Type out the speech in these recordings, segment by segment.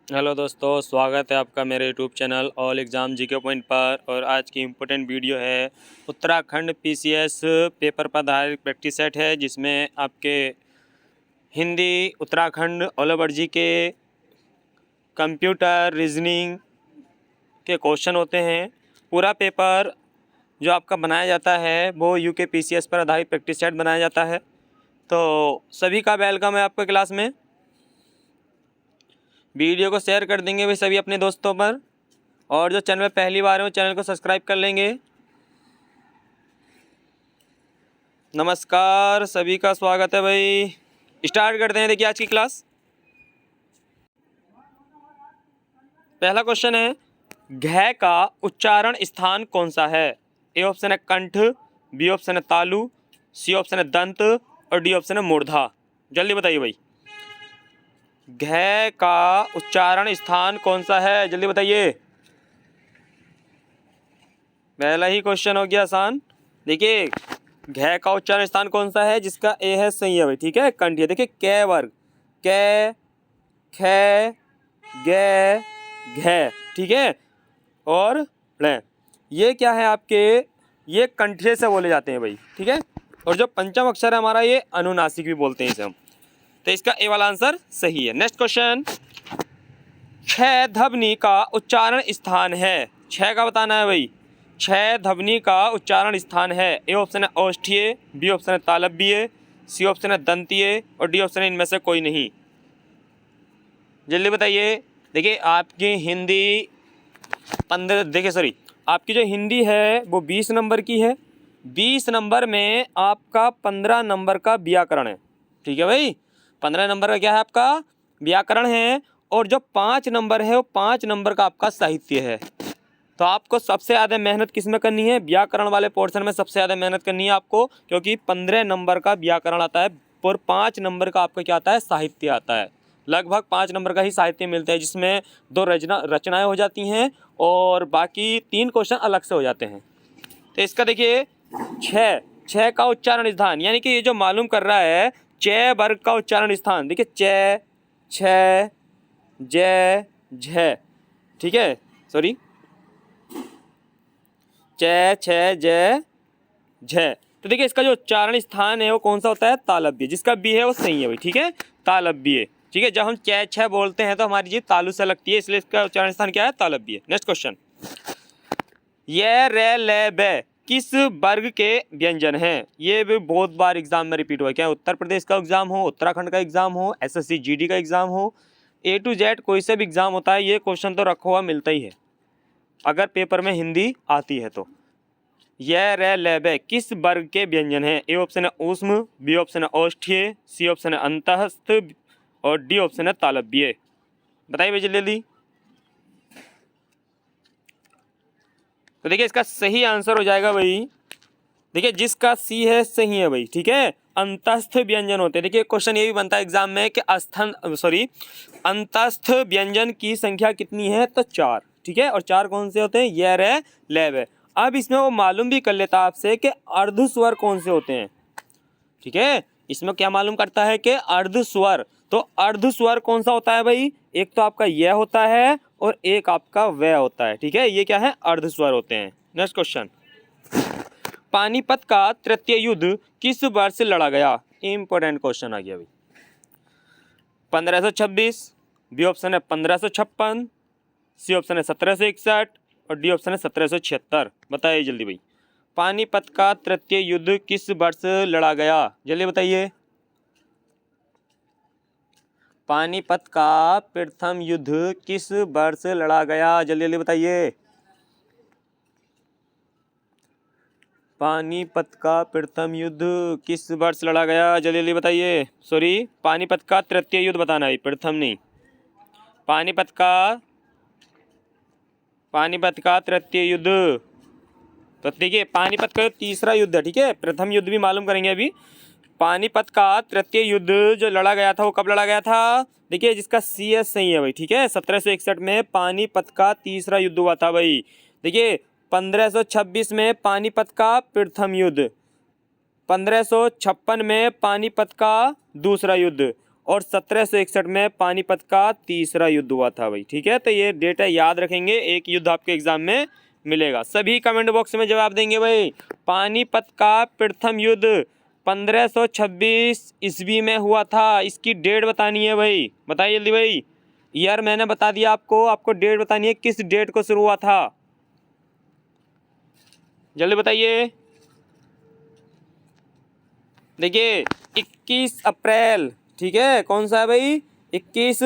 Hello दोस्तों, स्वागत है आपका मेरे YouTube channel all exam GK point पर। और आज की इम्पोर्टेंट वीडियो है उत्तराखंड पीसीएस पेपर पर आधारित प्रैक्टिस सेट है, जिसमें आपके Hindi, Uttarakhand all over GK, computer, reasoning के क्वेश्चन होते हैं। पूरा पेपर जो आपका बनाया जाता है वो यूके पीसीएस पर आधारित प्रैक्टिस सेट बनाया जाता है। तो सभी का वेलकम है आपके क्लास में। वीडियो को शेयर कर देंगे भाई सभी अपने दोस्तों पर, और जो चैनल में पहली बार है वो चैनल को सब्सक्राइब कर लेंगे। नमस्कार, सभी का स्वागत है भाई। स्टार्ट करते हैं। देखिए आज की क्लास, पहला क्वेश्चन है घ का उच्चारण स्थान कौन सा है। ए ऑप्शन है कंठ, बी ऑप्शन है तालु, सी ऑप्शन है दंत और डी ऑप्शन है मूर्धा। जल्दी बताइए भाई, घ का उच्चारण स्थान कौन सा है, जल्दी बताइए। पहला ही क्वेश्चन हो गया आसान। देखिए घ का उच्चारण स्थान कौन सा है, जिसका ए है सही है भाई, ठीक है। कंठ, देखिए कै वर्ग, कै, ख, ग, घ, ठीक है, और ड़, ये क्या है आपके, ये कंठे से बोले जाते हैं भाई, ठीक है। और जो पंचम अक्षर है हमारा, ये अनुनासिक भी बोलते हैं इसे हम। तो इसका ए वाला आंसर सही है। नेक्स्ट क्वेश्चन, छ ध्वनि का उच्चारण स्थान है। छ का बताना है भाई। छ ध्वनि का उच्चारण स्थान है। ए ऑप्शन है औष्ठ्य, बी ऑप्शन है तालव्य, सी ऑप्शन है दंतीय और डी ऑप्शन है इनमें से कोई नहीं। जल्दी बताइए। देखिए आपकी हिंदी 15, देखिए सॉरी, आपकी जो हिंदी है वो 20 नंबर की है। 20 नंबर में आपका 15 नंबर का व्याकरण है, ठीक है भाई। 15 नंबर का क्या है, आपका व्याकरण है। और जो 5 नंबर है वो 5 नंबर का आपका साहित्य है। तो आपको सबसे ज़्यादा मेहनत किस में करनी है, व्याकरण वाले पोर्शन में सबसे ज़्यादा मेहनत करनी है आपको, क्योंकि 15 नंबर का व्याकरण आता है और 5 नंबर का आपका क्या आता है, साहित्य आता है। लगभग 5 नंबर का ही साहित्य मिलता है, जिसमें 2 रचनाएं हो जाती हैं और बाकी 3 क्वेश्चन अलग से हो जाते हैं। तो इसका देखिए छ का उच्चारण स्थान, यानी कि ये जो मालूम कर रहा है च वर्ग का उच्चारण स्थान, देखिए च, छ, ज, झ, ठीक है, सॉरी, च, छ, ज, झ। तो देखिए इसका जो उच्चारण स्थान है वो कौन सा होता है, तालव्य। जिसका बी है वो सही है भाई, ठीक है, तालव्य, ठीक है। जब हम च, छ बोलते हैं तो हमारी जीभ तालु से लगती है, इसलिए इसका उच्चारण स्थान क्या है, तालव्य। नेक्स्ट क्वेश्चन, ये रे ले बे किस वर्ग के व्यंजन हैं। ये भी बहुत बार एग्जाम में रिपीट हुआ है, क्या उत्तर प्रदेश का एग्जाम हो, उत्तराखंड का एग्जाम हो, एसएससी जीडी का एग्जाम हो, ए टू जेड कोई से भी एग्जाम होता है, ये क्वेश्चन तो रखा हुआ मिलता ही है अगर पेपर में हिंदी आती है तो। यह रे ले बे किस वर्ग के व्यंजन हैं। ए ऑप्शन है ऊष्म, बी ऑप्शन है औष्ठ्य, सी ऑप्शन है अंतःस्थ और डी ऑप्शन है तालव्य। बताइए भाई जल्दी जल्दी। तो देखिए इसका सही आंसर हो जाएगा भाई, देखिए जिसका सी है सही है भाई, ठीक है। अंतस्थ व्यंजन होते हैं। देखिए क्वेश्चन ये भी बनता है एग्जाम में कि अंतस्थ व्यंजन की संख्या कितनी है, तो 4, ठीक है। और 4 कौन से होते हैं, ये रे ले बे। अब इसमें वो मालूम भी कर लेता आपसे कि अर्ध स्वर कौन से होते हैं, ठीक है। इसमें क्या मालूम करता है कि अर्ध स्वर, तो अर्ध स्वर कौन सा होता है भाई, एक तो आपका यह होता है और एक आपका वह होता है, ठीक है। ये क्या है, अर्ध स्वर होते हैं। नेक्स्ट क्वेश्चन, पानीपत का तृतीय युद्ध किस वर्ष लड़ा गया। इंपॉर्टेंट क्वेश्चन आ गया भाई। 1526, बी ऑप्शन है 1556, सी ऑप्शन है 1761 और डी ऑप्शन है 1776। बताइए जल्दी भाई, पानीपत का तृतीय युद्ध किस वर्ष लड़ा गया, जल्दी बताइए। पानीपत का प्रथम युद्ध किस वर्ष लड़ा गया, जल्दी जल्दी बताइए। पानीपत का प्रथम युद्ध किस वर्ष लड़ा गया, जल्दी जल्दी बताइए। सॉरी, पानीपत का तृतीय युद्ध बताना है, प्रथम नहीं। पानीपत का तृतीय युद्ध, तो देखिए पानीपत का तीसरा युद्ध है, ठीक है। प्रथम युद्ध भी मालूम करेंगे अभी। पानीपत का तृतीय युद्ध जो लड़ा गया था वो कब लड़ा गया था, देखिए जिसका सी एस सही है भाई, ठीक है। 1761 में पानीपत का तीसरा युद्ध हुआ था भाई। देखिए 1526 में पानीपत का प्रथम युद्ध, 1556 में पानीपत का दूसरा युद्ध और 1761 में पानीपत का तीसरा युद्ध हुआ था भाई। ठीक है, तो ये डेटा याद रखेंगे, एक युद्ध आपके एग्जाम में मिलेगा। सभी कमेंट बॉक्स में जवाब देंगे भाई। पानीपत का प्रथम युद्ध 1526 ईस्वी में हुआ था। इसकी डेट बतानी है भाई, बताइए जल्दी भाई। ईयर मैंने बता दिया आपको, आपको डेट बतानी है, किस डेट को शुरू हुआ था, जल्दी बताइए। देखिए 21 अप्रैल, ठीक है, कौन सा है भाई, 21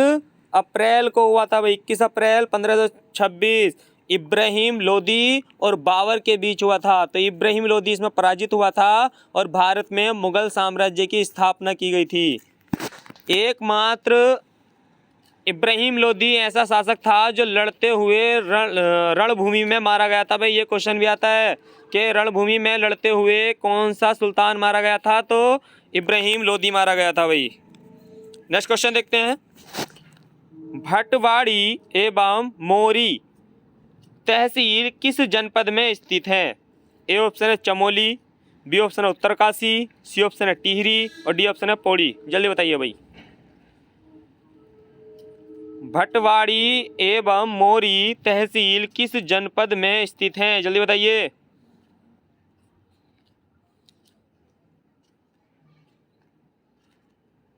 अप्रैल को हुआ था भाई। 21 अप्रैल 1526 इब्राहिम लोदी और बाबर के बीच हुआ था। तो इब्राहिम लोदी इसमें पराजित हुआ था और भारत में मुगल साम्राज्य की स्थापना की गई थी। एकमात्र इब्राहिम लोदी ऐसा शासक था जो लड़ते हुए रणभूमि में मारा गया था भाई। ये क्वेश्चन भी आता है कि रणभूमि में लड़ते हुए कौन सा सुल्तान मारा गया था, तो इब्राहिम लोदी मारा गया था भाई। नेक्स्ट क्वेश्चन देखते हैं। भटवाड़ी एवं मोरी तहसील किस जनपद में स्थित है? ए ऑप्शन है चमोली, बी ऑप्शन है उत्तरकाशी, सी ऑप्शन है टिहरी और डी ऑप्शन है पौड़ी। जल्दी बताइए भाई। भटवाड़ी एवं मोरी तहसील किस जनपद में स्थित हैं, जल्दी बताइए।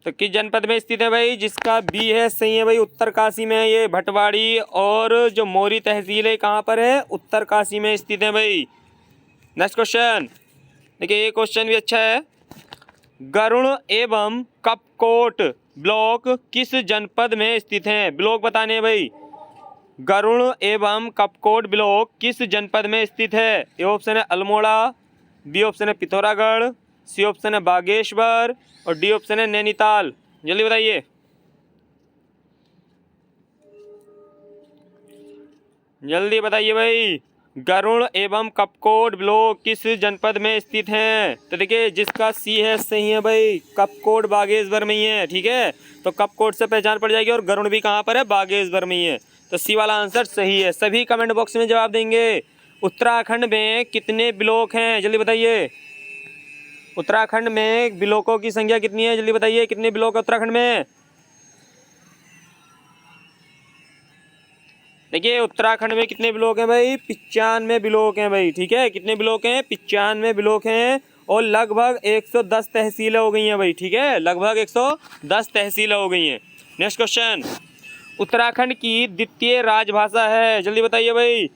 तो किस जनपद में स्थित है भाई, जिसका बी है सही है भाई, उत्तरकाशी में है ये भटवाड़ी। और जो मोरी तहसील है कहाँ पर है, उत्तरकाशी में स्थित है भाई। नेक्स्ट क्वेश्चन देखिए, ये क्वेश्चन भी अच्छा है। गरुड़ एवं कपकोट ब्लॉक किस जनपद में स्थित हैं, ब्लॉक बताने हैं भाई। गरुड़ एवं कपकोट ब्लॉक किस जनपद में स्थित है? ए ऑप्शन है अल्मोड़ा, बी ऑप्शन है पिथौरागढ़, सी ऑप्शन है बागेश्वर और डी ऑप्शन है नैनीताल। जल्दी बताइए। जल्दी बताइए भाई, गरुड़ एवं कपकोट ब्लॉक किस जनपद में स्थित हैं? तो देखिए जिसका सी है सही है भाई, कपकोट बागेश्वर में ही है। ठीक है, तो कपकोट से पहचान पड़ जाएगी और गरुड़ भी कहाँ पर है, बागेश्वर में ही है। तो सी वाला आंसर सही है। सभी कमेंट बॉक्स में जवाब देंगे। उत्तराखंड में कितने ब्लॉक हैं, जल्दी बताइए। उत्तराखंड में ब्लॉकों की संख्या कितनी है, जल्दी बताइए। कितने ब्लॉक है उत्तराखंड में? देखिए उत्तराखंड में कितने ब्लॉक हैं भाई, 95 ब्लॉक हैं भाई। ठीक है, कितने ब्लॉक हैं, 95 ब्लॉक हैं और लगभग 110 तहसीलें हो गई हैं भाई। ठीक है, लगभग 110 तहसीलें हो गई हैं। नेक्स्ट क्वेश्चन, उत्तराखंड की द्वितीय राजभाषा है, जल्दी बताइए भाई।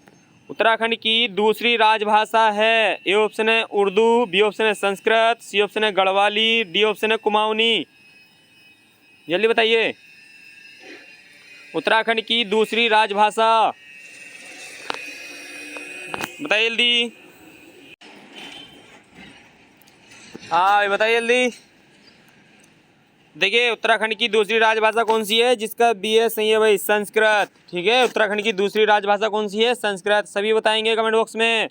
उत्तराखंड की दूसरी राजभाषा है। ए ऑप्शन है उर्दू, बी ऑप्शन है संस्कृत, सी ऑप्शन है गढ़वाली, डी ऑप्शन है कुमाऊनी। जल्दी बताइए। उत्तराखंड की दूसरी राजभाषा बताइए जल्दी। हाँ बताइए जल्दी। देखिए उत्तराखंड की दूसरी राजभाषा कौन सी है, जिसका बी है सही है भाई, संस्कृत। ठीक है, उत्तराखंड की दूसरी राजभाषा कौन सी है, संस्कृत। सभी बताएंगे कमेंट बॉक्स में।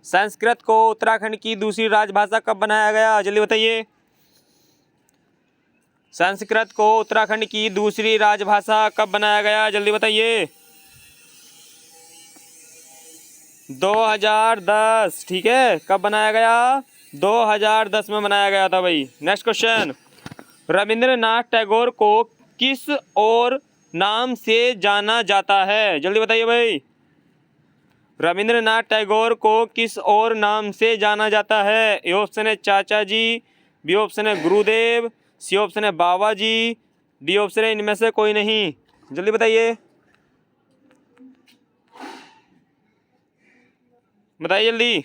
संस्कृत को उत्तराखंड की दूसरी राजभाषा कब बनाया गया, जल्दी बताइए। संस्कृत को उत्तराखंड की दूसरी राजभाषा कब बनाया गया, जल्दी बताइए। 2010। ठीक है, कब बनाया गया, 2010 में बनाया गया था भाई। नेक्स्ट क्वेश्चन, रविंद्रनाथ टैगोर को किस और नाम से जाना जाता है, जल्दी बताइए भाई। रविंद्रनाथ टैगोर को किस और नाम से जाना जाता है? ए ऑप्शन है चाचा जी, बी ऑप्शन है गुरुदेव, सी ऑप्शन है बाबा जी, डी ऑप्शन है इनमें से कोई नहीं। जल्दी बताइए, बताइए जल्दी।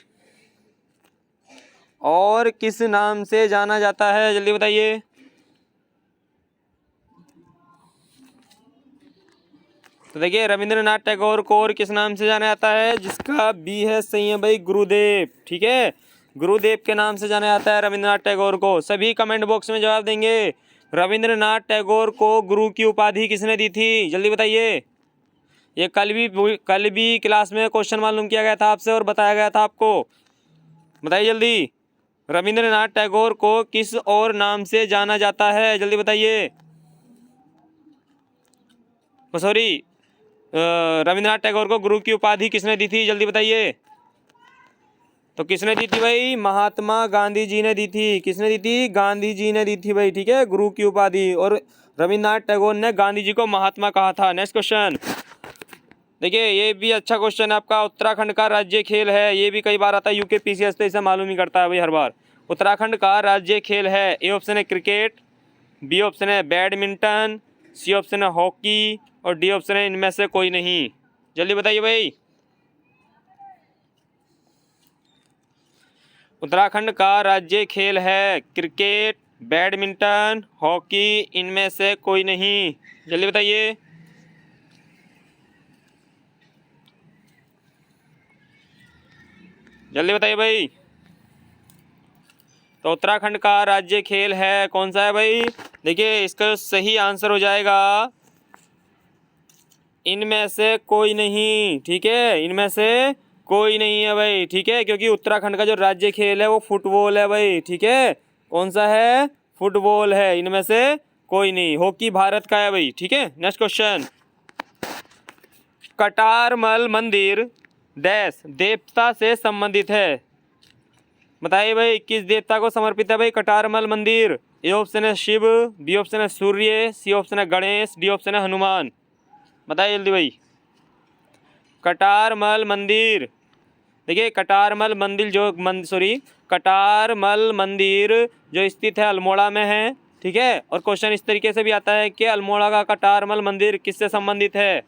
और किस नाम से जाना जाता है, जल्दी बताइए। तो देखिए रविंद्रनाथ टैगोर को और किस नाम से जाना जाता है, जिसका बी है सही है भाई, गुरुदेव। ठीक है, गुरुदेव के नाम से जाना जाता है रविंद्रनाथ टैगोर को। सभी कमेंट बॉक्स में जवाब देंगे। रविंद्रनाथ टैगोर को गुरु की उपाधि किसने दी थी, जल्दी बताइए। ये कल भी क्लास में क्वेश्चन मालूम किया गया था आपसे और बताया गया था आपको। बताइए जल्दी, रविंद्रनाथ टैगोर को किस और नाम से जाना जाता है, जल्दी बताइए। सॉरी, रविंद्रनाथ टैगोर को गुरु की उपाधि किसने दी थी, जल्दी बताइए। तो किसने दी थी भाई, महात्मा गांधी जी ने दी थी। किसने दी थी, गांधी जी ने दी थी भाई। ठीक है, गुरु की उपाधि। और रविन्द्रनाथ टैगोर ने गांधी जी को महात्मा कहा था। नेक्स्ट क्वेश्चन देखिए, ये भी अच्छा क्वेश्चन है आपका। उत्तराखंड का राज्य खेल है, ये भी कई बार आता है यूकेपीसीएस, तो इसे मालूम ही करता है भाई हर बार। उत्तराखंड का राज्य खेल है, ए ऑप्शन है क्रिकेट, बी ऑप्शन है बैडमिंटन, सी ऑप्शन है हॉकी और डी ऑप्शन है इनमें से कोई नहीं। जल्दी बताइए भाई। उत्तराखंड का राज्य खेल है क्रिकेट, बैडमिंटन, हॉकी, इनमें से कोई नहीं। जल्दी बताइए। जल्दी बताइए भाई। तो उत्तराखंड का राज्य खेल है कौन सा है भाई? देखिए, इसका सही आंसर हो जाएगा इनमें से कोई नहीं। ठीक है, इनमें से कोई नहीं है भाई। ठीक है, क्योंकि उत्तराखंड का जो राज्य खेल है वो फुटबॉल है भाई। ठीक है, कौन सा है? फुटबॉल है, इनमें से कोई नहीं। हॉकी भारत का है भाई। ठीक है, नेक्स्ट क्वेश्चन। कटारमल मंदिर डैश देवता से संबंधित है। बताइए भाई, किस देवता को समर्पित है भाई कटारमल मंदिर? ए ऑप्शन है शिव, बी ऑप्शन है सूर्य, सी ऑप्शन है गणेश, डी ऑप्शन है हनुमान। बताइए जल्दी भाई। कटारमल मंदिर, देखिए कटारमल मंदिर कटारमल मंदिर जो स्थित है अल्मोड़ा में है। ठीक है, और क्वेश्चन इस तरीके से भी आता है कि अल्मोड़ा का कटारमल मंदिर किससे संबंधित है?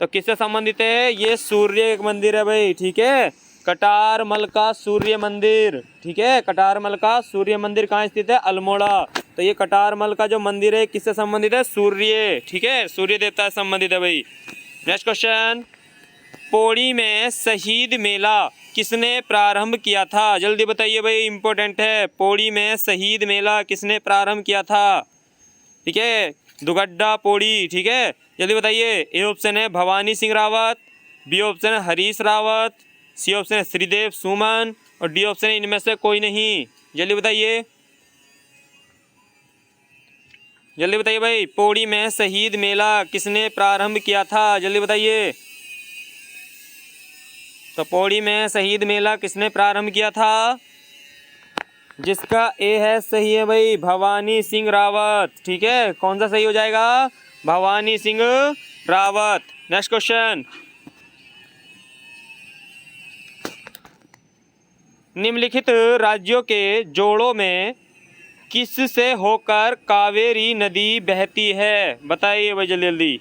तो किससे संबंधित है? ये सूर्य मंदिर है भाई। ठीक है, कटारमल का सूर्य मंदिर। ठीक है, कटारमल का सूर्य मंदिर कहाँ स्थित है? अल्मोड़ा। तो ये कटारमल का जो मंदिर है किससे संबंधित है? सूर्य। ठीक है, सूर्य देवता से संबंधित है भाई। Next question. पौड़ी में शहीद मेला किसने प्रारंभ किया था? जल्दी बताइए भाई, इंपॉर्टेंट है। पौड़ी में शहीद मेला किसने प्रारंभ किया था? ठीक है, दुगड्डा पौड़ी। ठीक है, जल्दी बताइए। ए ऑप्शन है भवानी सिंह रावत, बी ऑप्शन है हरीश रावत, सी ऑप्शन है श्रीदेव सुमन और डी ऑप्शन है इनमें से कोई नहीं। जल्दी बताइए। जल्दी बताइए भाई, पौड़ी में शहीद मेला किसने प्रारंभ किया था? जल्दी बताइए। तो पौड़ी में शहीद मेला किसने प्रारंभ किया था? जिसका ए है सही है भाई, भवानी सिंह रावत। ठीक है, कौन सा सही हो जाएगा? भवानी सिंह रावत। Next question. निम्नलिखित राज्यों के जोड़ों में किस से होकर कावेरी नदी बहती है? बताइए भाई जल्दी जल्दी।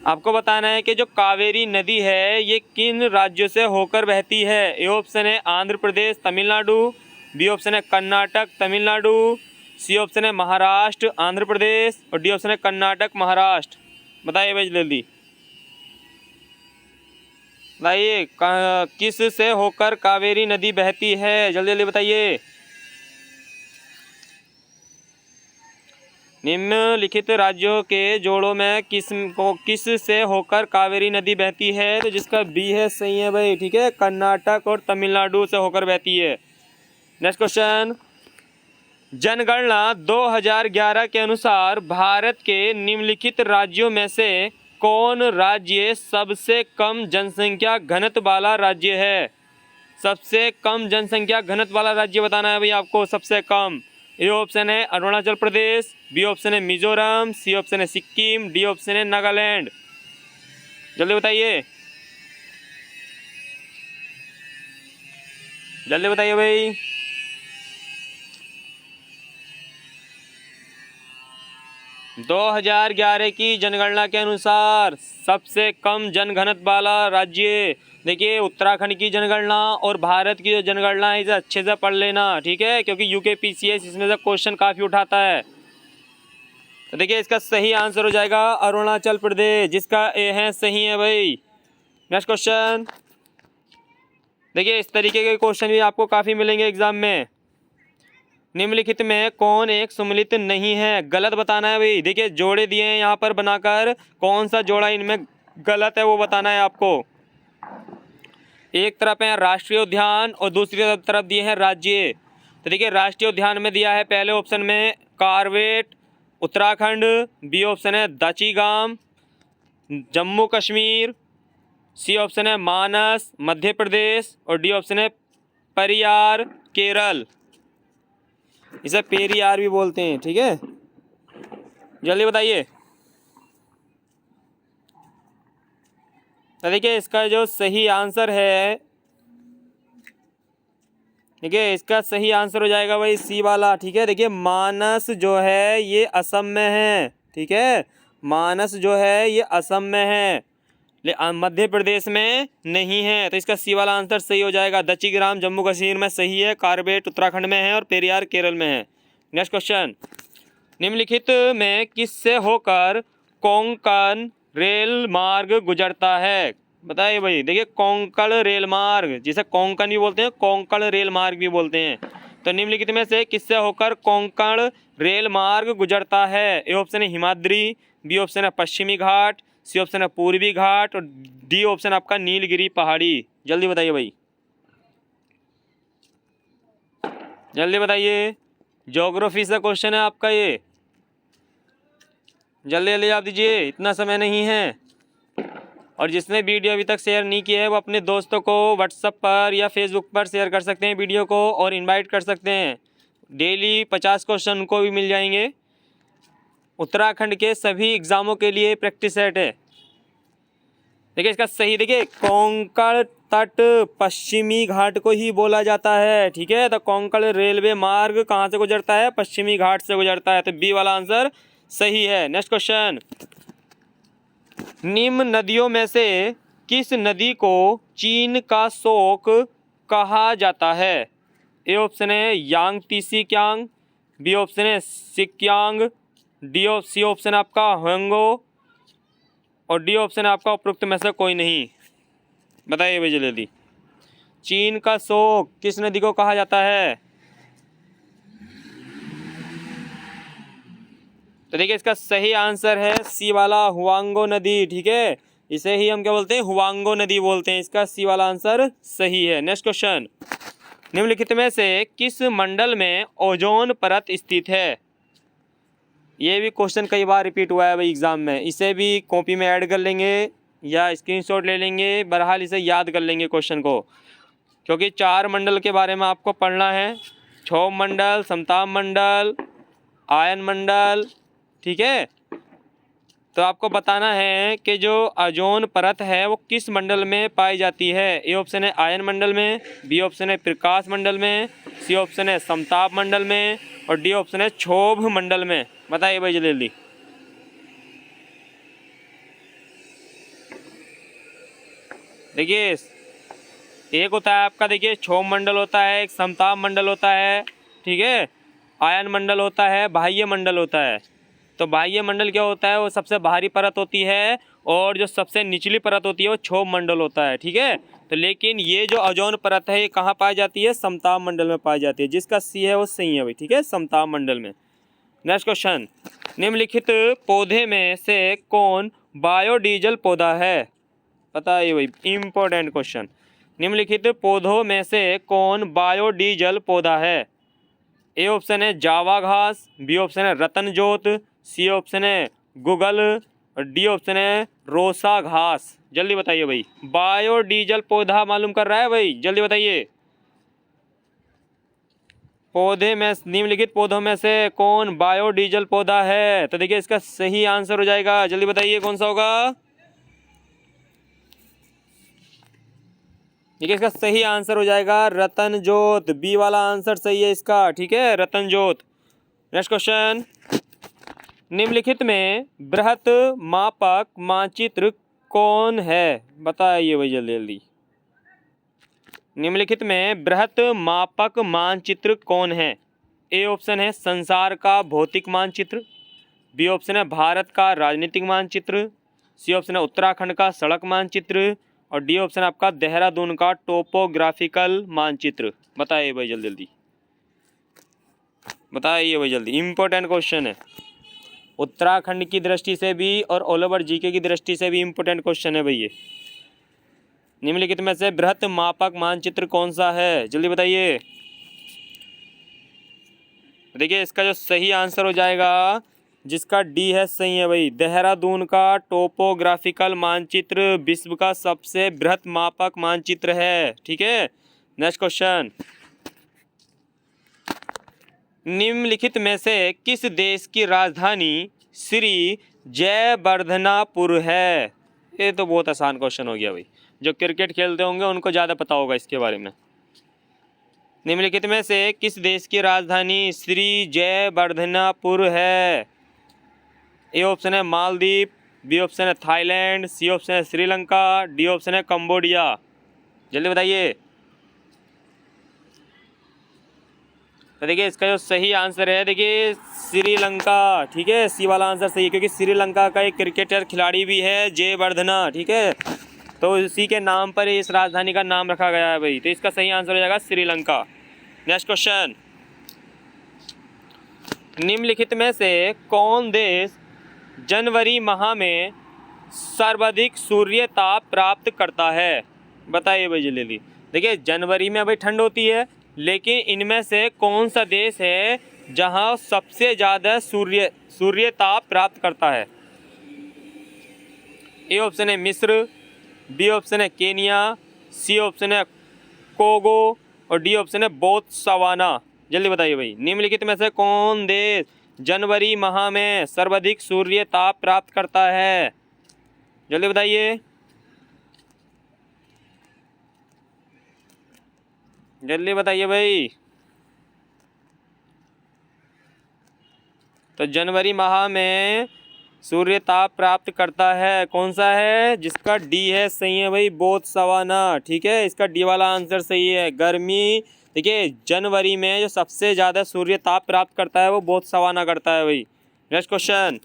आपको बताना है कि जो कावेरी नदी है ये किन राज्यों से होकर बहती है। ए ऑप्शन है आंध्र प्रदेश तमिलनाडु, बी ऑप्शन है कर्नाटक तमिलनाडु, सी ऑप्शन है महाराष्ट्र आंध्र प्रदेश और डी ऑप्शन है कर्नाटक महाराष्ट्र। बताइए भाई जल्दी बताइए, किस से होकर कावेरी नदी बहती है? जल्दी जल्दी बताइए। निम्नलिखित राज्यों के जोड़ों में किस से होकर कावेरी नदी बहती है? तो जिसका बी है सही है भाई। ठीक है, कर्नाटक और तमिलनाडु से होकर बहती है। Next question. जनगणना 2011 के अनुसार भारत के निम्नलिखित राज्यों में से कौन राज्य सबसे कम जनसंख्या घनत्व वाला राज्य है? सबसे कम जनसंख्या घनत्व वाला राज्य बताना है भाई आपको, सबसे कम। ए ऑप्शन है अरुणाचल प्रदेश, बी ऑप्शन है मिजोरम, सी ऑप्शन है सिक्किम, डी ऑप्शन है नागालैंड। जल्दी बताइए। जल्दी बताइए भाई। दो 2011 की जनगणना के अनुसार सबसे कम जनघनत्व वाला राज्य, देखिए उत्तराखंड की जनगणना और भारत की जो जनगणना है इसे अच्छे से पढ़ लेना। ठीक है, क्योंकि यूकेपीसीएस इसमें से क्वेश्चन काफ़ी उठाता है। तो देखिए इसका सही आंसर हो जाएगा अरुणाचल प्रदेश, जिसका ए है सही है भाई। Next question. देखिए इस तरीके के क्वेश्चन भी आपको काफ़ी मिलेंगे एग्जाम में। निम्नलिखित में कौन एक सम्मिलित नहीं है? गलत बताना है भाई। देखिए जोड़े दिए हैं यहाँ पर बनाकर, कौन सा जोड़ा इनमें गलत है वो बताना है आपको। एक तरफ है राष्ट्रीय उद्यान और दूसरी तरफ दिए हैं राज्य। तो देखिए राष्ट्रीय उद्यान में दिया है पहले ऑप्शन में कार्बेट उत्तराखंड, बी ऑप्शन है दचीगाम जम्मू कश्मीर, सी ऑप्शन है मानस मध्य प्रदेश और डी ऑप्शन है परियार केरल। इसे पेरियार भी बोलते हैं। ठीक है, जल्दी बताइए। तो देखिए इसका जो सही आंसर है, देखिए इसका सही आंसर हो जाएगा भाई सी वाला। ठीक है, देखिए मानस जो है ये असम में है। ठीक है, मानस जो है ये असम में है, मध्य प्रदेश में नहीं है। तो इसका सी वाला आंसर सही हो जाएगा। दच्चीग्राम जम्मू कश्मीर में सही है, कार्बेट उत्तराखंड में है और पेरियार केरल में है। नेक्स्ट क्वेश्चन, निम्नलिखित में किससे होकर कोंकण रेल मार्ग गुजरता है? बताइए भाई। देखिए कोंकण रेल मार्ग, जिसे कोंकण भी बोलते हैं, कोंकण रेल मार्ग भी बोलते हैं। तो निम्नलिखित में से किससे होकर कोंकण रेल मार्ग गुजरता है? ए ऑप्शन है हिमाद्री, बी ऑप्शन है पश्चिमी घाट, सी ऑप्शन है पूर्वी घाट और डी ऑप्शन आपका नीलगिरी पहाड़ी। जल्दी बताइए भाई, जल्दी बताइए। ज्योग्राफी से क्वेश्चन है आपका ये, जल्दी जल्दी जवाब दीजिए, इतना समय नहीं है। और जिसने वीडियो अभी तक शेयर नहीं किया है वो अपने दोस्तों को व्हाट्सएप पर या फेसबुक पर शेयर कर सकते हैं वीडियो को, और इनवाइट कर सकते हैं। डेली 50 क्वेश्चन उनको भी मिल जाएंगे। उत्तराखंड के सभी एग्जामों के लिए प्रैक्टिस सेट है। देखिए इसका सही, देखिए कोंकण तट पश्चिमी घाट को ही बोला जाता है। ठीक है, तो कोंकण रेलवे मार्ग कहाँ से गुजरता है? पश्चिमी घाट से गुजरता है। तो बी वाला आंसर सही है। नेक्स्ट क्वेश्चन, निम्न नदियों में से किस नदी को चीन का शोक कहा जाता है? ए ऑप्शन है यांगतीसी क्यांग, बी ऑप्शन है सिक्यांग, सी ऑप्शन आपका होंगो और डी ऑप्शन आपका उपरोक्त में से कोई नहीं। बताइए भाई जल्दी, चीन का शोक किस नदी को कहा जाता है? तो देखिए इसका सही आंसर है सी वाला हुआंगो नदी। ठीक है, इसे ही हम क्या बोलते हैं? हुआंगो नदी बोलते हैं। इसका सी वाला आंसर सही है। नेक्स्ट क्वेश्चन, निम्नलिखित में से किस मंडल में ओजोन परत स्थित है? ये भी क्वेश्चन कई बार रिपीट हुआ है भाई एग्जाम में, इसे भी कॉपी में ऐड कर लेंगे या स्क्रीनशॉट ले लेंगे, बहरहाल इसे याद कर लेंगे क्वेश्चन को, क्योंकि 4 मंडल के बारे में आपको पढ़ना है। क्षोभ मंडल, समताप मंडल, आयन मंडल। ठीक है, तो आपको बताना है कि जो ओजोन परत है वो किस मंडल में पाई जाती है। ए ऑप्शन है आयन मंडल में, बी ऑप्शन है प्रकाश मंडल में, सी ऑप्शन है समताप मंडल में और डी ऑप्शन है क्षोभ मंडल में। बताइए भाई जल्दी जल्दी। देखिए एक होता है आपका, देखिए क्षोभ मंडल होता है, एक समताप मंडल होता है, ठीक है, आयन मंडल होता है, बाह्य मंडल होता है। तो बाह्य मंडल क्या होता है? वो सबसे बाहरी परत होती है और जो सबसे निचली परत होती है वो क्षोभ मंडल होता है। ठीक है, तो लेकिन ये जो ओजोन परत है ये कहाँ पाई जाती है? समताप मंडल में पाई जाती है। जिसका सी है वो सही है भाई। ठीक है, समताप मंडल में। नेक्स्ट क्वेश्चन, निम्नलिखित पौधे में से कौन बायोडीजल पौधा है? बताइए भाई, इम्पोर्टेंट क्वेश्चन। निम्नलिखित पौधों में से कौन बायोडीजल पौधा है? ए ऑप्शन है जावा घास, बी ऑप्शन है रतन जोत, सी ऑप्शन है गुगल और डी ऑप्शन है रोसा घास। जल्दी बताइए भाई, बायोडीजल पौधा मालूम कर रहा है भाई? जल्दी बताइए, पौधे में निम्नलिखित पौधों में से कौन बायोडीजल पौधा है? तो देखिए इसका सही आंसर हो जाएगा, जल्दी बताइए कौन सा होगा? देखिए इसका सही आंसर हो जाएगा रतन जोत। बी वाला आंसर सही है इसका। ठीक है, रतन जोत। नेक्स्ट क्वेश्चन, निम्नलिखित में बृहत मापक मानचित्र कौन है? बताइए भाई जल्दी जल्दी। निम्नलिखित में बृहत मापक मानचित्र कौन है? ए ऑप्शन है संसार का भौतिक मानचित्र, बी ऑप्शन है भारत का राजनीतिक मानचित्र, सी ऑप्शन है उत्तराखंड का सड़क मानचित्र और डी ऑप्शन आपका देहरादून का टोपोग्राफिकल मानचित्र। बताइए भाई जल्दी जल्दी, बताइए भाई जल्दी, इम्पोर्टेंट क्वेश्चन है। उत्तराखंड की दृष्टि से भी और ऑल ओवर जीके की दृष्टि से भी इम्पोर्टेंट क्वेश्चन है भाई ये। निम्नलिखित में से बृहत मापक मानचित्र कौन सा है? जल्दी बताइए। देखिए इसका जो सही आंसर हो जाएगा, जिसका डी है सही है भाई, देहरादून का टोपोग्राफिकल मानचित्र विश्व का सबसे बृहत मापक मानचित्र है। ठीक है, नेक्स्ट क्वेश्चन, निम्नलिखित में से किस देश की राजधानी श्री जयवर्धनापुर है। ये तो बहुत आसान क्वेश्चन हो गया भाई, जो क्रिकेट खेलते होंगे उनको ज़्यादा पता होगा इसके बारे में। निम्नलिखित में से किस देश की राजधानी श्री जयवर्धनापुर है? ए ऑप्शन है मालदीव, बी ऑप्शन है थाईलैंड, सी ऑप्शन है श्रीलंका, डी ऑप्शन है कंबोडिया। जल्दी बताइए। तो देखिए इसका जो सही आंसर है, देखिए श्रीलंका। ठीक है, सी वाला आंसर सही है, क्योंकि श्रीलंका का एक क्रिकेटर खिलाड़ी भी है जयवर्धना। ठीक है, तो इसी के नाम पर इस राजधानी का नाम रखा गया है भाई। तो इसका सही आंसर हो जाएगा श्रीलंका। नेक्स्ट क्वेश्चन, निम्नलिखित में से कौन देश जनवरी माह में सर्वाधिक सूर्य ताप प्राप्त करता है? बताइए भाई जल्दी। देखिए जनवरी में भाई ठंड होती है, लेकिन इनमें से कौन सा देश है जहां सबसे ज़्यादा सूर्य ताप प्राप्त करता है? ए ऑप्शन है मिस्र, बी ऑप्शन है केनिया, सी ऑप्शन है कोगो और डी ऑप्शन है बोत्सवाना। जल्दी बताइए भाई, निम्नलिखित में से कौन देश जनवरी माह में सर्वाधिक सूर्य ताप प्राप्त करता है? जल्दी बताइए, जल्दी बताइए भाई। तो जनवरी माह में सूर्य ताप प्राप्त करता है कौन सा है? जिसका डी है सही है भाई, बोत्सवाना। ठीक है, इसका डी वाला आंसर सही है। गर्मी, देखिए जनवरी में जो सबसे ज़्यादा सूर्य ताप प्राप्त करता है वो बोत्सवाना करता है भाई। नेक्स्ट क्वेश्चन,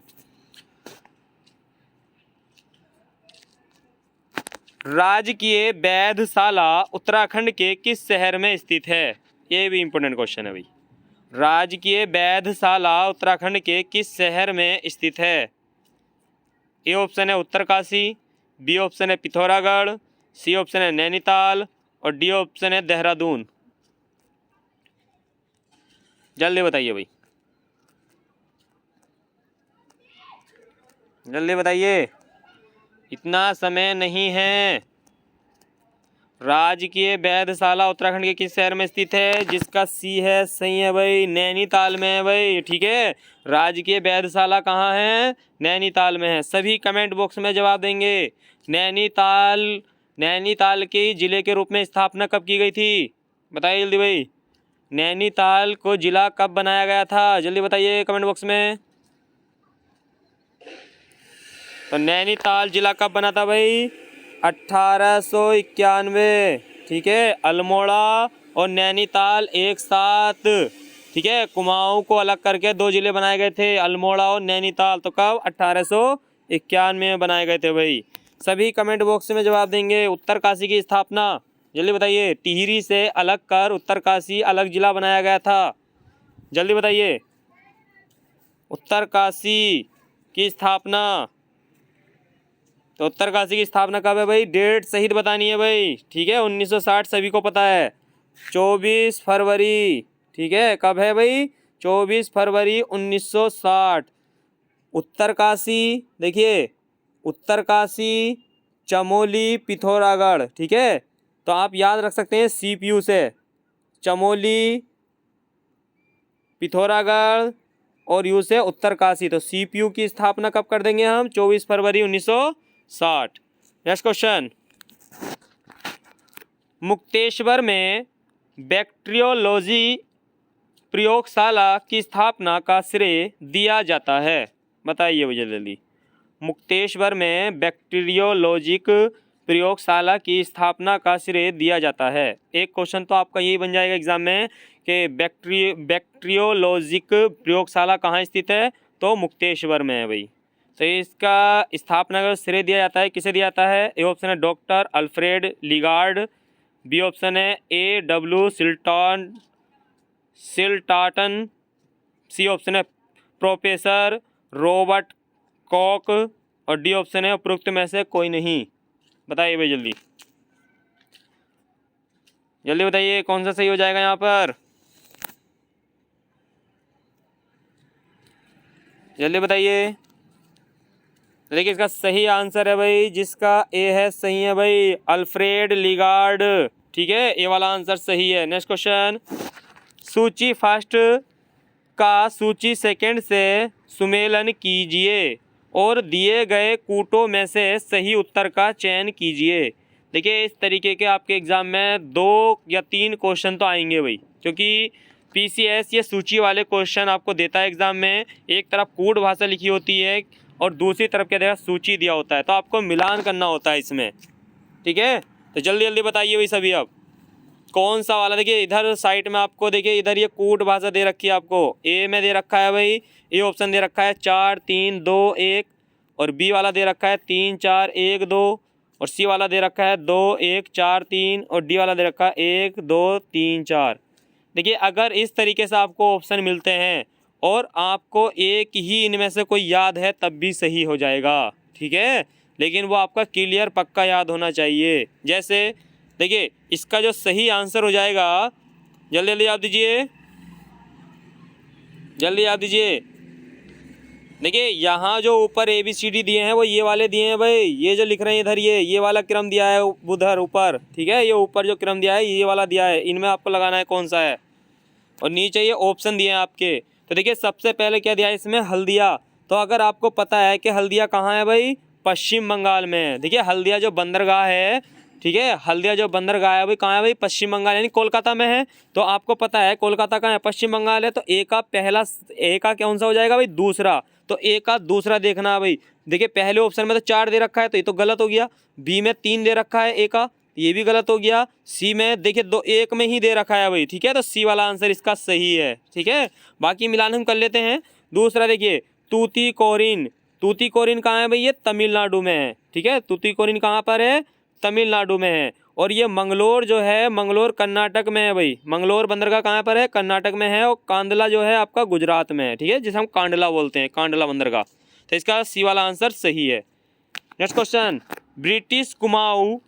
राजकीय वैधशाला उत्तराखंड के किस शहर में स्थित है? ये भी इम्पोर्टेंट क्वेश्चन है भाई। राजकीय वैधशाला उत्तराखंड के किस शहर में स्थित है? ए ऑप्शन है उत्तरकाशी, बी ऑप्शन है पिथौरागढ़, सी ऑप्शन है नैनीताल और डी ऑप्शन है देहरादून। जल्दी बताइए भाई, जल्दी बताइए, इतना समय नहीं है। राजकीय वैधशाला उत्तराखंड के किस शहर में स्थित है? जिसका सी है सही है भाई, नैनीताल में है भाई। ठीक है, राजकीय वैधशाला कहाँ है? नैनीताल में है। सभी कमेंट बॉक्स में जवाब देंगे। नैनीताल के जिले के रूप में स्थापना कब की गई थी? बताइए जल्दी भाई, नैनीताल को जिला कब बनाया गया था? जल्दी बताइए कमेंट बॉक्स में। तो नैनीताल जिला कब बना था भाई? 1891। ठीक है, अल्मोड़ा और नैनीताल एक साथ। ठीक है, कुमाऊं को अलग करके दो जिले बनाए गए थे, अल्मोड़ा और नैनीताल। तो कब? 1891 में बनाए गए थे भाई। सभी कमेंट बॉक्स में जवाब देंगे। उत्तरकाशी की स्थापना जल्दी बताइए। टिहरी से अलग कर उत्तरकाशी अलग जिला बनाया गया था। जल्दी बताइए, उत्तरकाशी की स्थापना। तो उत्तरकाशी की स्थापना कब है भाई? डेट सहित बतानी है भाई। ठीक है, 1960 सभी को पता है, 24 फरवरी। ठीक है, कब है भाई? 24 फरवरी 1960। उत्तरकाशी, देखिए उत्तरकाशी, चमोली, पिथौरागढ़। ठीक है, तो आप याद रख सकते हैं CPU से, चमोली, पिथौरागढ़ और यू से उत्तरकाशी। तो CPU की स्थापना कब कर देंगे हम? 24 फरवरी 1960। नेक्स्ट क्वेश्चन, मुक्तेश्वर में बैक्टीरियोलॉजी प्रयोगशाला की स्थापना का श्रेय दिया जाता है? बताइए मुझे जल्दी। मुक्तेश्वर में बैक्टीरियोलॉजिक प्रयोगशाला की स्थापना का श्रेय दिया जाता है। एक क्वेश्चन तो आपका यही बन जाएगा एग्जाम में कि बैक्टीरियोलॉजिक प्रयोगशाला कहाँ स्थित है? तो मुक्तेश्वर में है भाई। तो इसका स्थापना का श्रेय दिया जाता है, किसे दिया जाता है? ए ऑप्शन है डॉक्टर अल्फ्रेड लिगार्ड, बी ऑप्शन है A.W. सिल्टाटन, सी ऑप्शन है प्रोफेसर रॉबर्ट कॉक और डी ऑप्शन है उपरोक्त में से कोई नहीं। बताइए भाई जल्दी, जल्दी बताइए कौन सा सही हो जाएगा यहाँ पर? जल्दी बताइए। देखिए इसका सही आंसर है भाई, जिसका ए है सही है भाई, अल्फ्रेड लिगार्ड। ठीक है, ए वाला आंसर सही है। नेक्स्ट क्वेश्चन, सूची फर्स्ट का सूची सेकंड से सुमेलन कीजिए और दिए गए कूटों में से सही उत्तर का चयन कीजिए। देखिए इस तरीके के आपके एग्ज़ाम में 2 या 3 क्वेश्चन तो आएंगे भाई, क्योंकि पीसीएस ये सूची वाले क्वेश्चन आपको देता है एग्ज़ाम में। एक तरफ कूट भाषा लिखी होती है और दूसरी तरफ क्या देगा, सूची दिया होता है, तो आपको मिलान करना होता है इसमें। ठीक है, तो जल्दी जल्दी बताइए भाई सभी अब कौन सा वाला। देखिए इधर साइड में आपको देखिए इधर ये कूट भाषा दे रखी है, आपको ए में दे रखा है भाई, ए ऑप्शन दे रखा है 4 3 2 1, और बी वाला दे रखा है 3 4 1 2, और सी वाला दे रखा है 2 1 4 3, और डी वाला दे रखा है 1 2 3 4। देखिए अगर इस तरीके से आपको ऑप्शन मिलते हैं और आपको एक ही इनमें से कोई याद है तब भी सही हो जाएगा। ठीक है, लेकिन वो आपका क्लियर पक्का याद होना चाहिए। जैसे देखिए इसका जो सही आंसर हो जाएगा, जल्दी जल्दी याद दीजिए, जल्दी याद दीजिए। देखिए यहाँ जो ऊपर ABCD दिए हैं वो ये वाले दिए हैं भाई, ये जो लिख रहे हैं इधर ये वाला क्रम दिया है उधर ऊपर। ठीक है, ये ऊपर जो क्रम दिया है ये वाला दिया है, इनमें आपको लगाना है कौन सा है, और नीचे ये ऑप्शन दिए हैं आपके। तो देखिए सबसे पहले क्या दिया है इसमें, हल्दिया। तो अगर आपको पता है कि हल्दिया कहाँ है भाई, पश्चिम बंगाल में है। देखिए हल्दिया जो बंदरगाह है, ठीक है, हल्दिया जो बंदरगाह है भाई कहाँ है भाई, पश्चिम बंगाल यानी कोलकाता में है। तो आपको पता है कोलकाता कहाँ है, पश्चिम बंगाल है। तो ए का पहला, ए का कौन सा हो जाएगा भाई, दूसरा। तो ए का दूसरा देखना है भाई। देखिए पहले ऑप्शन में तो 4 दे रखा है तो ये तो गलत हो गया, बी में 3 दे रखा है ए का, ये भी गलत हो गया, सी में देखिए 2 1 में ही दे रखा है भाई। ठीक है, तो सी वाला आंसर इसका सही है। ठीक है, बाकी मिलान हम कर लेते हैं। दूसरा देखिए तूतीकोरिन, तूतीकोरिन कहाँ है भाई, ये तमिलनाडु में है। ठीक है, तूतीकोरिन कहाँ पर है, तमिलनाडु में है। और ये मंगलोर जो है, मंगलोर कर्नाटक में है भाई। मंगलोर बंदरगाह कहाँ पर है, कर्नाटक में है। और कांडला जो है आपका गुजरात में है। ठीक है, जिसे हम कांडला बोलते हैं, कांडला बंदरगाह। तो इसका सी वाला आंसर सही है। Next question, British Kumaon,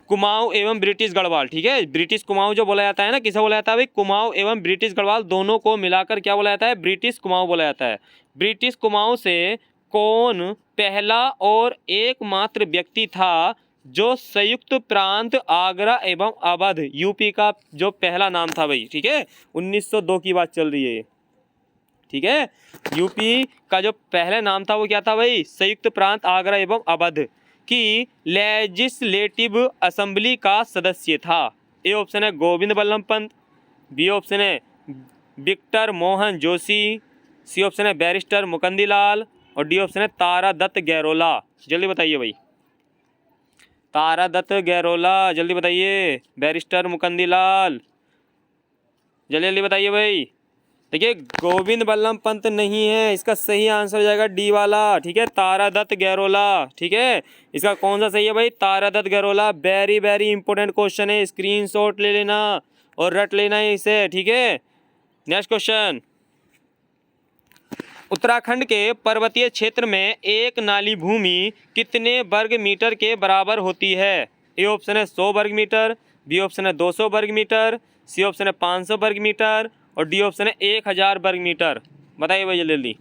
Kumaon एवं ब्रिटिश गढ़वाल। ठीक है, ब्रिटिश कुमाऊं जो बोला जाता है ना, किसे बोला जाता है भाई, कुमाऊं एवं ब्रिटिश गढ़वाल दोनों को मिलाकर क्या बोला जाता है, ब्रिटिश कुमाऊं बोला जाता है। ब्रिटिश कुमाऊं से कौन पहला और एकमात्र व्यक्ति था जो संयुक्त प्रांत आगरा एवं अवध यूपी का जो पहला नाम था भाई। ठीक है, 1902 की बात चल रही है। ठीक है, यूपी का जो पहला नाम था वो क्या था भाई, संयुक्त प्रांत आगरा एवं अवध की लेजिस्लेटिव असेंबली का सदस्य था। ए ऑप्शन है गोविंद बल्लभ पंत, बी ऑप्शन है Victor Mohan Joshi, C option है बैरिस्टर मुकुंदलाल, और डी ऑप्शन है तारा दत्त गैरोला। जल्दी बताइए भाई, तारा दत्त गैरोला, जल्दी बताइए, बैरिस्टर मुकुंदलाल, जल्दी जल्दी बताइए भाई। देखिए गोविंद बल्लभ पंत नहीं है, इसका सही आंसर हो जाएगा डी वाला। ठीक है, तारा दत्त गैरोला। ठीक है, इसका कौन सा सही है भाई, Tara Dutt Gairola. Very very important question है, स्क्रीनशॉट ले लेना और रट लेना है इसे। ठीक है, नेक्स्ट क्वेश्चन, उत्तराखंड के पर्वतीय क्षेत्र में एक नाली भूमि कितने वर्ग मीटर के बराबर होती है। ए ऑप्शन है 100 वर्ग मीटर, बी ऑप्शन है 200 वर्ग मीटर, सी ऑप्शन है 500 वर्ग मीटर, और डी ऑप्शन है 1000 वर्ग मीटर। बताइए भाई जल्दी जल्दी।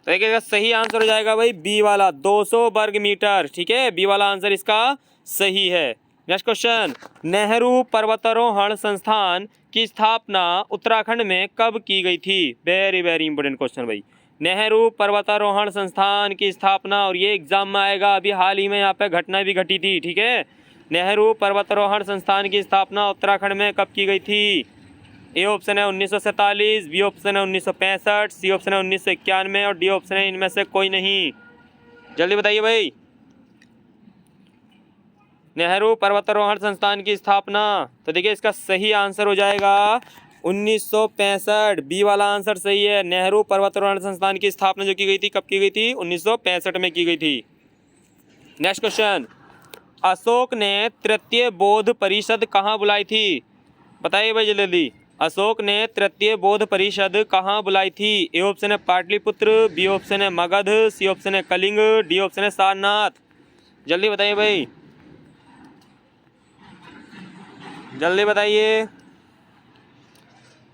तो देखिएगा सही आंसर हो जाएगा भाई बी वाला, 200 वर्ग मीटर। ठीक है, बी वाला आंसर इसका सही है। नेक्स्ट क्वेश्चन, नेहरू पर्वतारोहण संस्थान की स्थापना उत्तराखंड में कब की गई थी। वेरी वेरी इंपॉर्टेंट क्वेश्चन भाई, नेहरू पर्वतारोहण संस्थान की स्थापना, और ये एग्जाम में आएगा, अभी हाल ही में यहाँ पे घटना भी घटी थी। ठीक है, नेहरू पर्वतारोहण संस्थान की स्थापना उत्तराखंड में कब की गई थी। ए ऑप्शन है 1947, बी ऑप्शन है 1965, सी ऑप्शन है 1991, और डी ऑप्शन है इनमें से कोई नहीं। जल्दी बताइए भाई, नेहरू पर्वतारोहण संस्थान की स्थापना। तो देखिए इसका सही आंसर हो जाएगा 1965, बी वाला आंसर सही है। नेहरू पर्वतारोहण संस्थान की स्थापना जो की गई थी कब की गई थी, 1965 में की गई थी। नेक्स्ट क्वेश्चन, अशोक ने तृतीय बौद्ध परिषद कहाँ बुलाई थी। बताइए भाई जल्दी, अशोक ने तृतीय बौद्ध परिषद कहाँ बुलाई थी। ए ऑप्शन है पाटलिपुत्र, बी ऑप्शन है मगध, सी ऑप्शन है कलिंग, डी ऑप्शन है सारनाथ। जल्दी बताइए भाई, जल्दी बताइए,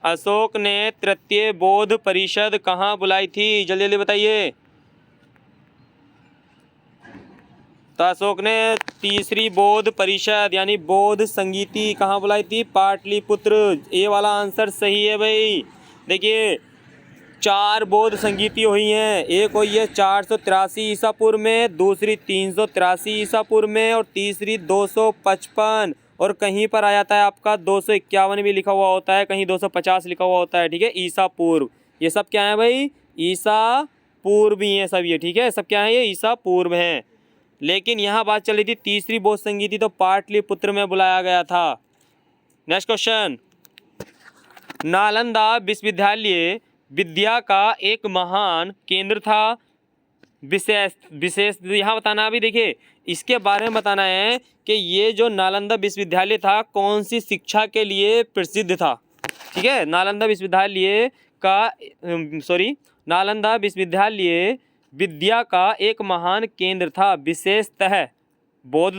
अशोक ने तृतीय बौद्ध परिषद कहाँ बुलाई थी, जल्दी जल्दी बताइए। तो अशोक ने तीसरी बौद्ध परिषद यानी बौद्ध संगीति कहाँ बुलाई थी? पाटलिपुत्र। ये वाला आंसर सही है भाई। देखिए 4 बौद्ध संगीति हुई हैं। एक हुई है 483 ईसा पूर्व में, दूसरी 383 ईसा पूर्व में और तीसरी 255। और कहीं पर आ जाता है आपका 251 भी लिखा हुआ होता है, कहीं 250 लिखा हुआ होता है। ठीक है, ईसा पूर्व। ये सब क्या है भाई? ईसा पूर्व ही है सब ये। ठीक है, सब क्या है? ये ईसा पूर्व हैं। लेकिन यहाँ बात चल रही थी तीसरी बौद्ध संगीति तो पाटलिपुत्र में बुलाया गया था। नेक्स्ट क्वेश्चन, नालंदा विश्वविद्यालय विद्या का एक महान केंद्र था। विशेष यहाँ बताना अभी देखिए इसके बारे में बताना है कि ये जो नालंदा विश्वविद्यालय था कौन सी शिक्षा के लिए प्रसिद्ध था। ठीक है, नालंदा विश्वविद्यालय नालंदा विश्वविद्यालय विद्या का एक महान केंद्र था, विशेषतः बौद्ध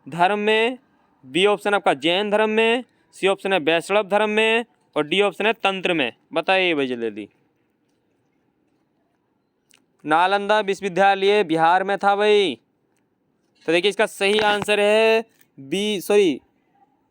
धर्म में, बी ऑप्शन आपका जैन धर्म में, सी ऑप्शन है वैष्णव धर्म में और डी ऑप्शन है तंत्र में। बताइए भाई जल्दी। नालंदा विश्वविद्यालय बिहार में था भाई। तो देखिए इसका सही आंसर है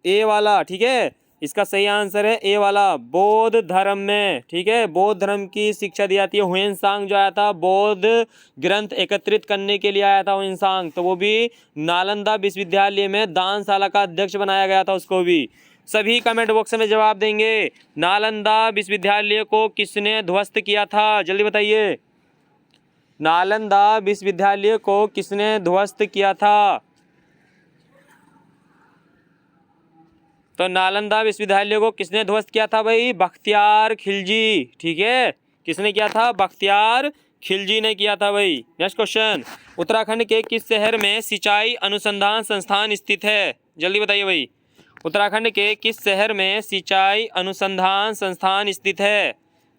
ए वाला। ठीक है, इसका सही आंसर है ए वाला, बौद्ध धर्म में। ठीक है, बौद्ध धर्म की शिक्षा दी जाती है। हुएनसांग जो आया था बौद्ध ग्रंथ एकत्रित करने के लिए आया था हुएनसांग, तो वो भी नालंदा विश्वविद्यालय में दानशाला का अध्यक्ष बनाया गया था उसको भी। सभी कमेंट बॉक्स में जवाब देंगे। नालंदा विश्वविद्यालय को किसने ध्वस्त किया था? जल्दी बताइए। नालंदा विश्वविद्यालय को किसने ध्वस्त किया था? तो नालंदा विश्वविद्यालय को किसने ध्वस्त किया था भाई? बख्तियार खिलजी। ठीक है, किसने किया था? बख्तियार खिलजी ने किया था भाई। नेक्स्ट क्वेश्चन, उत्तराखंड के किस शहर में सिंचाई अनुसंधान संस्थान स्थित है? जल्दी बताइए भाई। उत्तराखंड के किस शहर में सिंचाई अनुसंधान संस्थान स्थित है?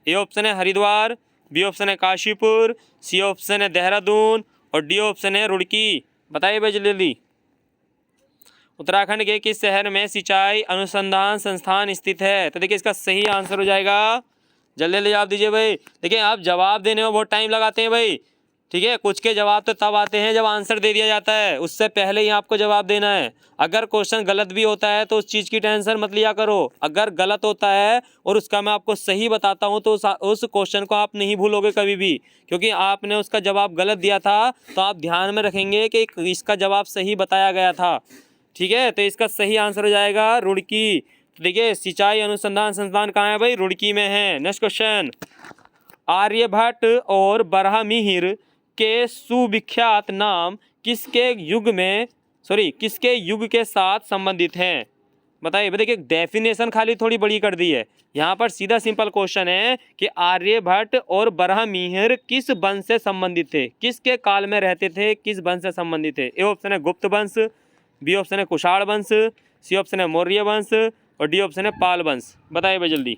ए ऑप्शन है हरिद्वार, बी ऑप्शन है काशीपुर, सी ऑप्शन है देहरादून और डी ऑप्शन है रुड़की। बताइए भाई जल्दी। उत्तराखंड के किस शहर में सिंचाई अनुसंधान संस्थान स्थित है? तो देखिए इसका सही आंसर हो जाएगा, जल्दी जवाब दीजिए भाई। देखिए आप जवाब देने में बहुत टाइम लगाते हैं भाई। ठीक है, कुछ के जवाब तो तब आते हैं जब आंसर दे दिया जाता है, उससे पहले ही आपको जवाब देना है। अगर क्वेश्चन गलत भी होता है तो उस चीज़ की टेंशन मत लिया करो। अगर गलत होता है और उसका मैं आपको सही बताता हूँ तो उस क्वेश्चन को आप नहीं भूलोगे कभी भी, क्योंकि आपने उसका जवाब गलत दिया था तो आप ध्यान में रखेंगे कि इसका जवाब सही बताया गया था। ठीक है, तो इसका सही आंसर हो जाएगा रुड़की। तो देखिए सिंचाई अनुसंधान संस्थान कहाँ है भाई? रुड़की में है। नेक्स्ट क्वेश्चन, आर्यभट्ट और बराहमिहिर के सुविख्यात नाम किसके युग के साथ संबंधित हैं? बताइए। देखिए डेफिनेशन खाली थोड़ी बड़ी कर दी है, यहाँ पर सीधा सिंपल क्वेश्चन है कि आर्यभट्ट और बराहमिहिर किस वंश से संबंधित थे, किसके काल में रहते थे, किस वंश से संबंधित थे? ए ऑप्शन है गुप्त वंश, बी ऑप्शन है कुषाण वंश, सी ऑप्शन है मौर्य वंश और डी ऑप्शन है पाल वंश। बताइए भाई जल्दी।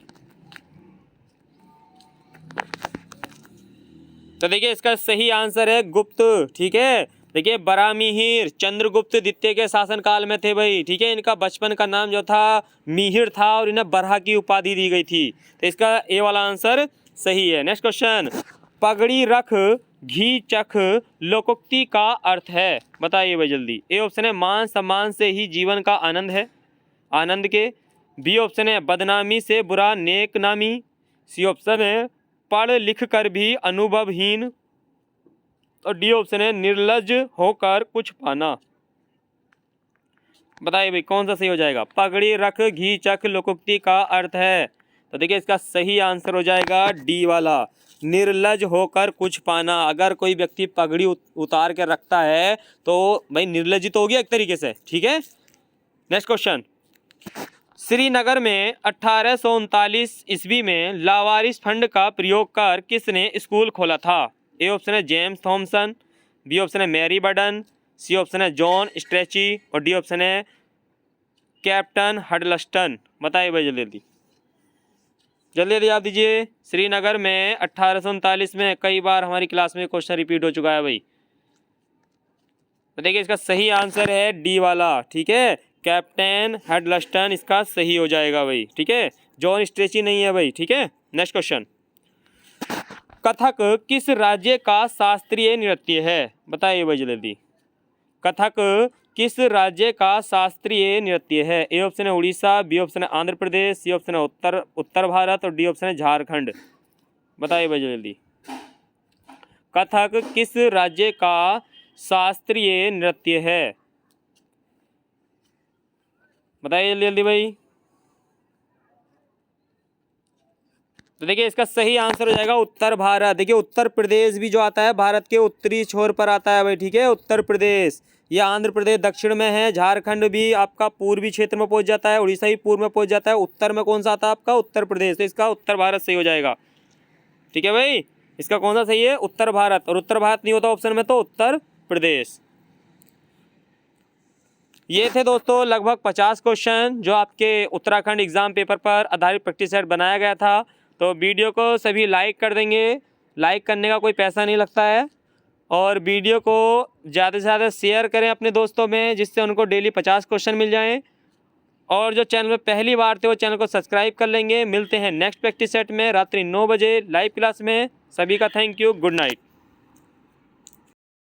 तो देखिए इसका सही आंसर है गुप्त। ठीक है, देखिए बराहमिहिर चंद्रगुप्त द्वितीय के शासनकाल में थे भाई। ठीक है, इनका बचपन का नाम जो था मिहिर था और इन्हें बराह की उपाधि दी गई थी। तो इसका ए वाला आंसर सही है। नेक्स्ट क्वेश्चन, पगड़ी रख घी चख लोकोक्ति का अर्थ है? बताइए भाई जल्दी। ए ऑप्शन है मान सम्मान से ही जीवन का आनंद है, आनंद के। बी ऑप्शन है बदनामी से बुरा नेक नामी, सी ऑप्शन है पढ़ लिख कर भी अनुभवहीन और डी ऑप्शन है निर्लज होकर कुछ पाना। बताइए भाई कौन सा सही हो जाएगा? पगड़ी रख घी चख लोकोक्ति का अर्थ है, तो देखिए इसका सही आंसर हो जाएगा डी वाला, निर्लज होकर कुछ पाना। अगर कोई व्यक्ति पगड़ी उतार के रखता है तो भाई निर्लजित तो हो गया एक तरीके से। ठीक है, नेक्स्ट क्वेश्चन, श्रीनगर में 1839 ईस्वी में लावारिस फंड का प्रयोग कर किसने स्कूल खोला था? ए ऑप्शन है जेम्स थॉमसन, बी ऑप्शन है मैरी बर्डन, सी ऑप्शन है जॉन स्ट्रेची और डी ऑप्शन है कैप्टन हडलस्टन। बताइए भाई जल्दी जल्दी आप दीजिए। श्रीनगर में 1839 में, कई बार हमारी क्लास में क्वेश्चन रिपीट हो चुका है भाई। तो देखिए इसका सही आंसर है डी वाला। ठीक है, कैप्टन हडलस्टन इसका सही हो जाएगा भाई। ठीक है, जॉन स्ट्रेची नहीं है भाई। ठीक है, नेक्स्ट क्वेश्चन, कथक किस राज्य का शास्त्रीय नृत्य है? बताइए भाई जल्दी। कथक किस राज्य का शास्त्रीय नृत्य है? ए ऑप्शन है उड़ीसा, बी ऑप्शन है आंध्र प्रदेश, सी ऑप्शन है उत्तर भारत और डी ऑप्शन है झारखंड। बताइए भाई जल्दी। कथक किस राज्य का शास्त्रीय नृत्य है? बताइए जल्दी जल्दी भाई। तो देखिए इसका सही आंसर हो जाएगा उत्तर भारत। देखिए उत्तर प्रदेश भी जो आता है भारत के उत्तरी छोर पर आता है भाई, ठीक है। उत्तर प्रदेश, ये आंध्र प्रदेश दक्षिण में है, झारखंड भी आपका पूर्वी क्षेत्र में पहुंच जाता है, उड़ीसा भी पूर्व में पहुंच जाता है, उत्तर में कौन सा आता है आपका? उत्तर प्रदेश। तो इसका उत्तर भारत सही हो जाएगा, ठीक है भाई। इसका कौन सा सही है? उत्तर भारत। और उत्तर भारत नहीं होता ऑप्शन में तो उत्तर प्रदेश। ये थे दोस्तों लगभग 50 क्वेश्चन जो आपके उत्तराखंड एग्जाम पेपर पर आधारित प्रैक्टिस सेट बनाया गया था। तो वीडियो को सभी लाइक कर देंगे, लाइक करने का कोई पैसा नहीं लगता है। और वीडियो को ज़्यादा से ज़्यादा शेयर करें अपने दोस्तों में, जिससे उनको डेली 50 क्वेश्चन मिल जाएं। और जो चैनल में पहली बार थे वो चैनल को सब्सक्राइब कर लेंगे। मिलते हैं नेक्स्ट प्रैक्टिस सेट में रात्रि 9 बजे लाइव क्लास में। सभी का थैंक यू, गुड नाइट।